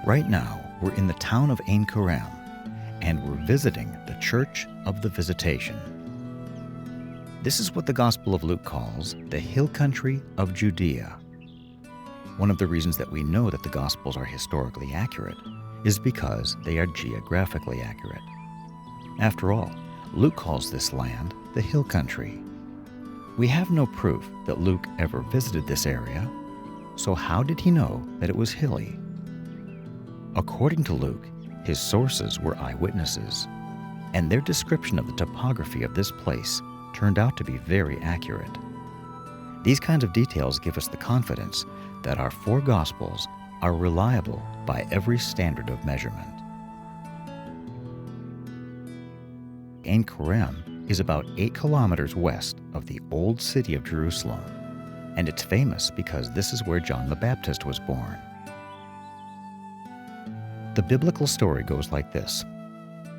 Right now, we're in the town of Ein Kerem, and we're visiting the Church of the Visitation. This is what the Gospel of Luke calls the hill country of Judea. One of the reasons that we know that the Gospels are historically accurate is because they are geographically accurate. After all, Luke calls this land the hill country. We have no proof that Luke ever visited this area, so how did he know that it was hilly? According to Luke, his sources were eyewitnesses, and their description of the topography of this place turned out to be very accurate. These kinds of details give us the confidence that our four Gospels are reliable by every standard of measurement. Ein Kerem is about 8 kilometers west of the old city of Jerusalem, and it's famous because this is where John the Baptist was born. The biblical story goes like this.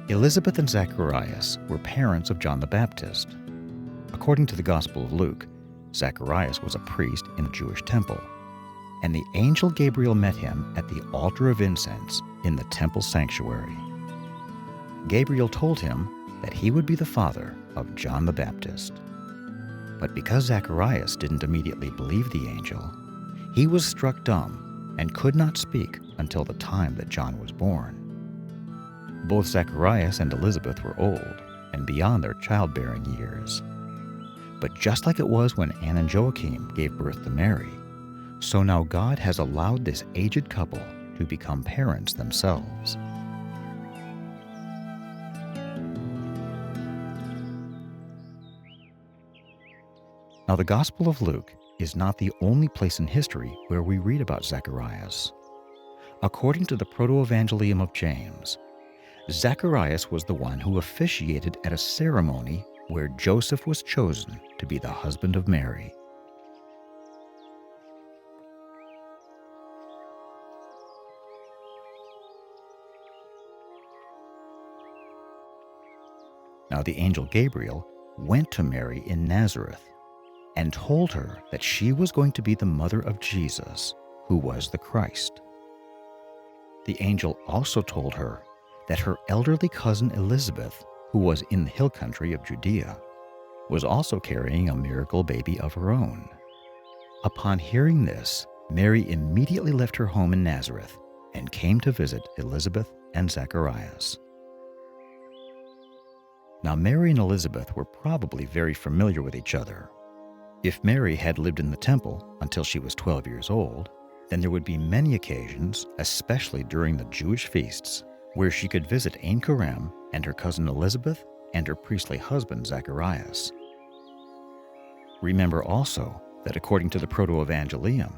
Elizabeth and Zacharias were parents of John the Baptist. According to the Gospel of Luke, Zacharias was a priest in the Jewish temple, and the angel Gabriel met him at the altar of incense in the temple sanctuary. Gabriel told him that he would be the father of John the Baptist. But because Zacharias didn't immediately believe the angel, he was struck dumb and could not speak until the time that John was born. Both Zacharias and Elizabeth were old and beyond their childbearing years. But just like it was when Anne and Joachim gave birth to Mary, so now God has allowed this aged couple to become parents themselves. Now, the Gospel of Luke is not the only place in history where we read about Zacharias. According to the Proto-Evangelium of James, Zacharias was the one who officiated at a ceremony where Joseph was chosen to be the husband of Mary. Now the angel Gabriel went to Mary in Nazareth and told her that she was going to be the mother of Jesus, who was the Christ. The angel also told her that her elderly cousin Elizabeth, who was in the hill country of Judea, was also carrying a miracle baby of her own. Upon hearing this, Mary immediately left her home in Nazareth and came to visit Elizabeth and Zacharias. Now, Mary and Elizabeth were probably very familiar with each other. If Mary had lived in the temple until she was 12 years old, then there would be many occasions, especially during the Jewish feasts, where she could visit Ein Kerem and her cousin Elizabeth and her priestly husband Zacharias. Remember also that according to the Proto-Evangelium,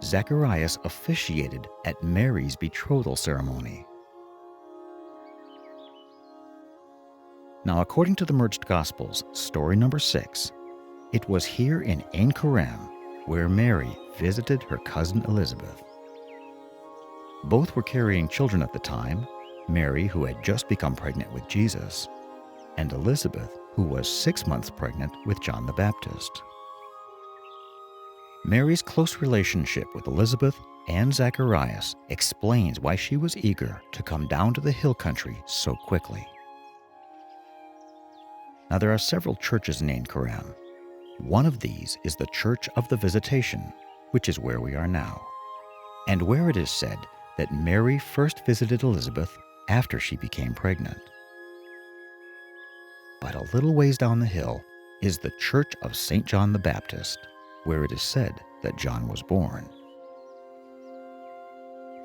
Zacharias officiated at Mary's betrothal ceremony. Now, according to the Merged Gospels, story number 6, it was here in Ein Kerem where Mary visited her cousin Elizabeth. Both were carrying children at the time, Mary, who had just become pregnant with Jesus, and Elizabeth, who was 6 months pregnant with John the Baptist. Mary's close relationship with Elizabeth and Zacharias explains why she was eager to come down to the hill country so quickly. Now, there are several churches in Ein Kerem. One of these is the Church of the Visitation, which is where we are now, and where it is said that Mary first visited Elizabeth after she became pregnant. But a little ways down the hill is the Church of St. John the Baptist, where it is said that John was born.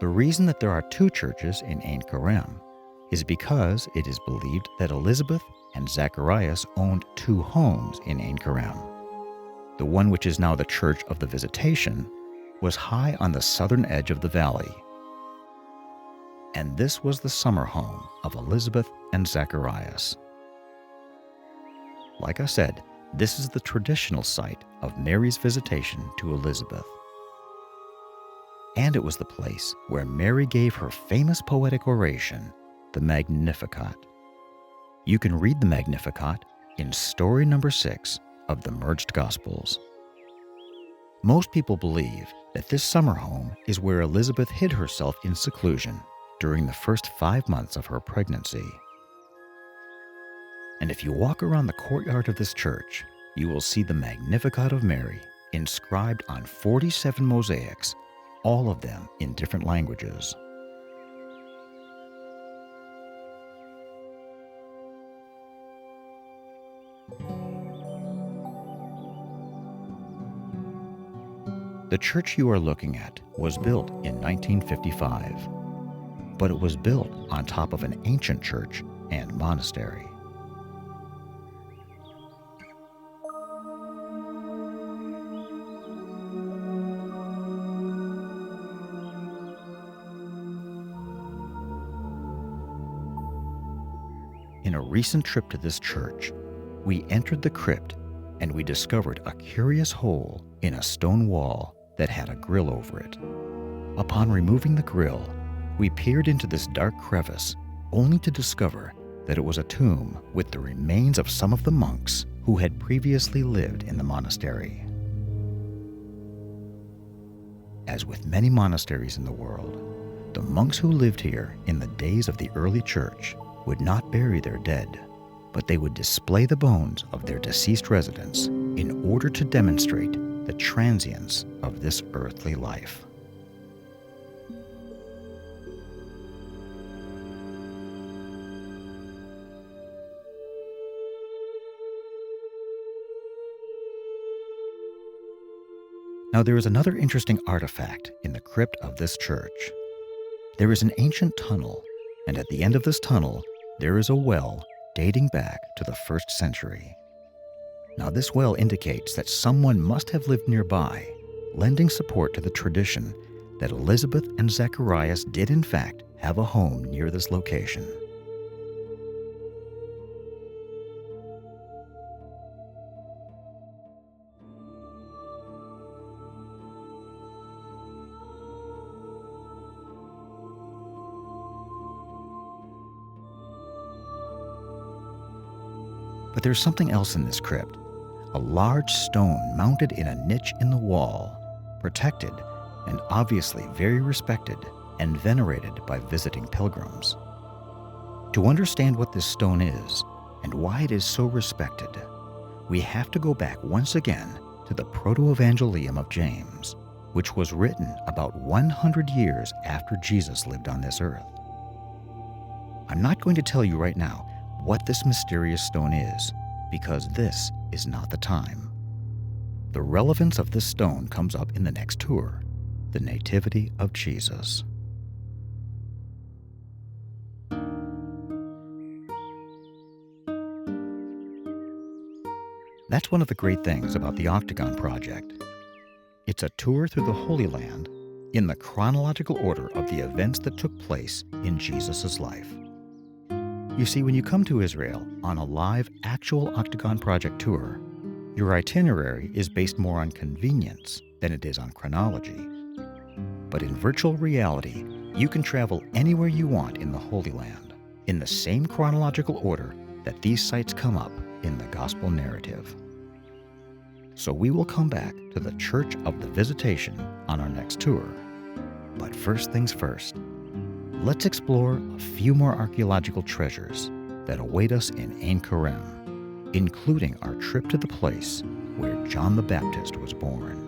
The reason that there are 2 churches in Ein Kerem is because it is believed that Elizabeth and Zacharias owned 2 homes in Ein Kerem. The one, which is now the Church of the Visitation, was high on the southern edge of the valley. And this was the summer home of Elizabeth and Zacharias. Like I said, this is the traditional site of Mary's visitation to Elizabeth. And it was the place where Mary gave her famous poetic oration, the Magnificat. You can read the Magnificat in story number 6 of the Merged Gospels. Most people believe that this summer home is where Elizabeth hid herself in seclusion during the first 5 months of her pregnancy. And if you walk around the courtyard of this church, you will see the Magnificat of Mary inscribed on 47 mosaics, all of them in different languages. The church you are looking at was built in 1955, but it was built on top of an ancient church and monastery. In a recent trip to this church, we entered the crypt and we discovered a curious hole in a stone wall that had a grill over it. Upon removing the grill, we peered into this dark crevice only to discover that it was a tomb with the remains of some of the monks who had previously lived in the monastery. As with many monasteries in the world, the monks who lived here in the days of the early church would not bury their dead, but they would display the bones of their deceased residents in order to demonstrate the transience of this earthly life. Now there is another interesting artifact in the crypt of this church. There is an ancient tunnel, and at the end of this tunnel, there is a well dating back to the 1st century. Now this well indicates that someone must have lived nearby, lending support to the tradition that Elizabeth and Zacharias did in fact have a home near this location. But there's something else in this crypt, a large stone mounted in a niche in the wall, protected and obviously very respected and venerated by visiting pilgrims. To understand what this stone is and why it is so respected, we have to go back once again to the Proto-Evangelium of James, which was written about 100 years after Jesus lived on this earth. I'm not going to tell you right now what this mysterious stone is, because this is not the time. The relevance of this stone comes up in the next tour, the Nativity of Jesus. That's one of the great things about the Octagon project. It's a tour through the Holy Land in the chronological order of the events that took place in Jesus' life. You see, when you come to Israel on a live, actual Octagon Project tour, your itinerary is based more on convenience than it is on chronology. But in virtual reality, you can travel anywhere you want in the Holy Land, in the same chronological order that these sites come up in the Gospel narrative. So we will come back to the Church of the Visitation on our next tour. But first things first, let's explore a few more archaeological treasures that await us in Ein Kerem, including our trip to the place where John the Baptist was born.